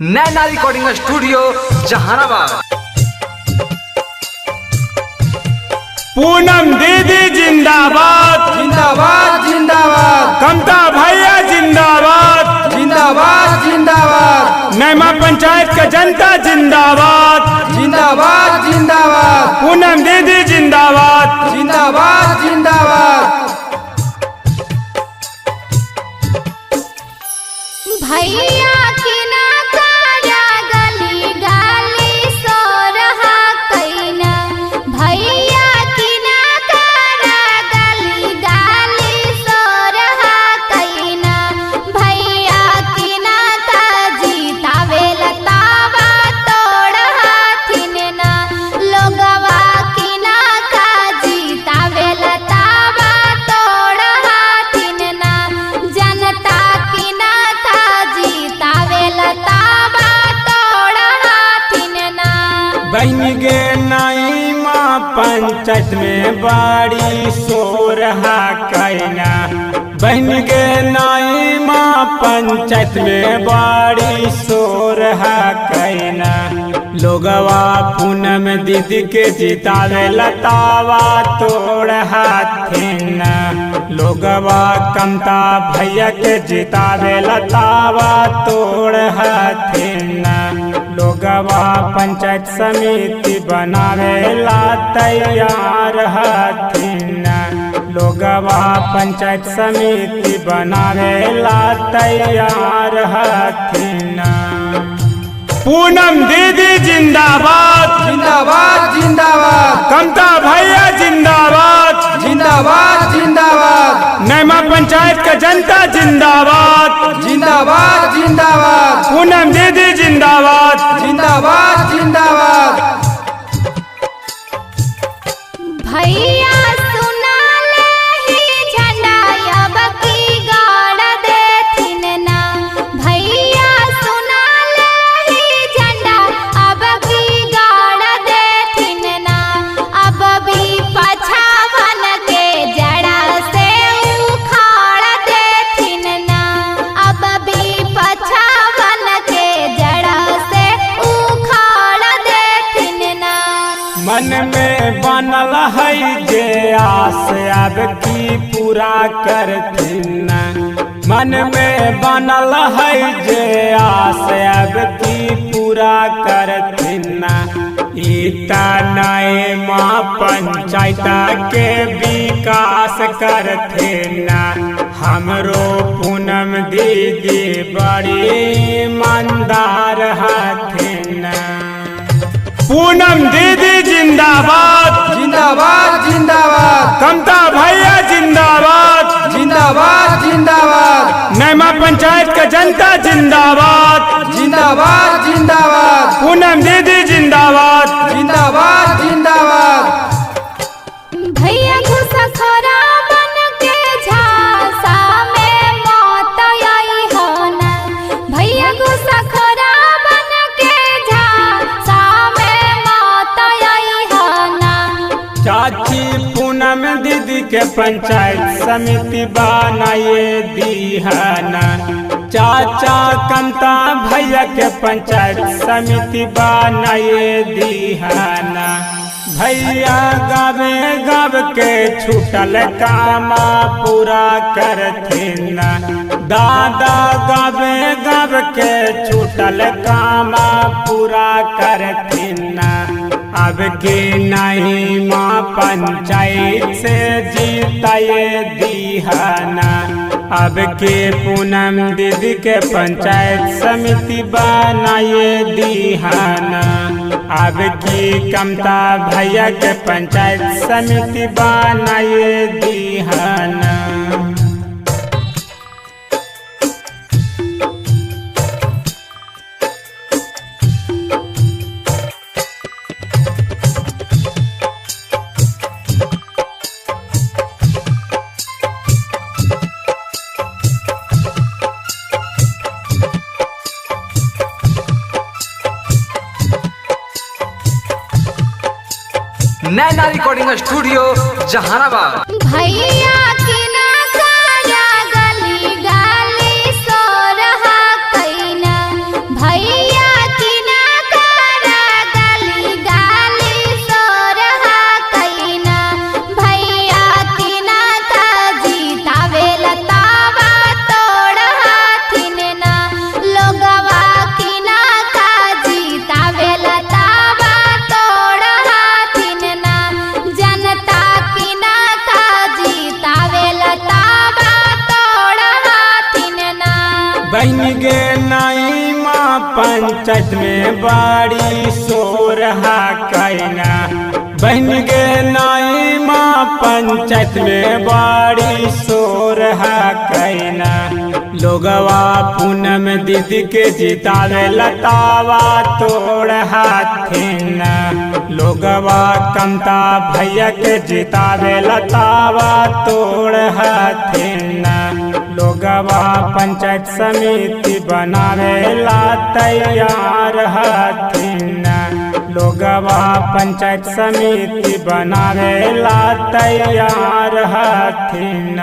नैना recording studio Jehanabad. पूनम दीदी जिंदाबाद जिंदाबाद जिंदाबाद। कमता भैया जिंदाबाद जिंदाबाद जिंदाबाद। नैमा पंचायत का जनता जिंदाबाद जिंदाबाद जिंदाबाद। पूनम दीदी जिंदाबाद जिंदाबाद जिंदाबाद। भैया की ना काया गली गाली सो रहा कैना। भैया की ना काया गली गाली सो रहा कैना। भैया की ना ताजी तावे लतावा तोड़ हाथिन ना। लोगवा की ना काजी तावे लतावा तोड़ हाथिन ना। जनता की ना बन गे नाइमा पंचायत में बाड़ी सो रहा कैना। बन गे नाइमा पंचायत में बाड़ी सो रहा कैना। लोगवा पूनम दीदी के जितावे लतावा तोड़ हाथिन। लोगवा कमता भैया के जितावे लतावा तोड़ हाथिन। लोगवा पंचायत समिति बनावे ला तैयार हथिन। लोगवा पंचायत समिति बनावे ला तैयार हथिन। पूनम दीदी जिंदाबाद जिंदाबाद जिंदाबाद। कमता भैया जिंदाबाद जिंदाबाद जिंदाबाद। नैमा पंचायत का जनता जिंदाबाद जिंदाबाद जिंदाबाद। पूनम दीदी जिंदाबाद जिंदाबाद जिंदाबाद। भैया सुना ले ही झंडा अब की गाड़ देथिन ना। भैया सुना ले ही झंडा अब की गाड़ देथिन ना। अब भी पछावन के जड़ा से उखाड़ देथिन ना। अब भी पछावन के जड़ा से उखाड़ देथिन ना। मन में बनल है जे आस अब की पूरा करथिन। मन में बनल है जे आस अब की पूरा करथिन। इता नैमा पंचायत के विकास करथिन। हमरो पूनम दीदी बड़ी ईमानदार हथिन। पूनम दीदी जिंदाबाद जिंदाबाद जिंदाबाद। कमता भैया जिंदाबाद जिंदाबाद जिंदाबाद। नैमा पंचायत का जनता जिंदाबाद जिंदाबाद जिंदाबाद। पूनम दीदी जिंदाबाद जिंदाबाद जिंदाबाद। भैया घुसखोरा बन के झांसा में मौत आई हो ना। भैया घुसखोरा बन के झांसा में मौत आई हो ना। चाची पूनम दीदी के पंचायत समिति बनाए दीहना। चाचा कमता भैया के पंचायत समिति बनाए दीहना। भैया गावे गाव के छूटल कामा पूरा करथिन। दादा गावे गाव के छूटल कामा पूरा करथिन। अब के नैमा पंचायत से जीताए दीहना। अब के पूनम दीदी के पंचायत समिति बनाए दीहना। अब की कमता भैया के पंचायत समिति बनाए दीहना। नैना रिकॉर्डिंग स्टूडियो जहानाबाद। भैया की ना काया गली गाली सो रहा कैना। भैया पंचायत में बाड़ी सोरहा कैना बहन गे नाई माँ पंचायत में बाड़ी सोरहा कैना लोगवा पूनम दीदी के जितावे लतावा तोड़ हाथिन लोगवा कमता भैया के जितावे लतावा तोड़ हाथिन लोगवा पंचायत समिति बनावे ला तैयार हथिन लोगवा पंचायत समिति बनावे ला तैयार हथिन।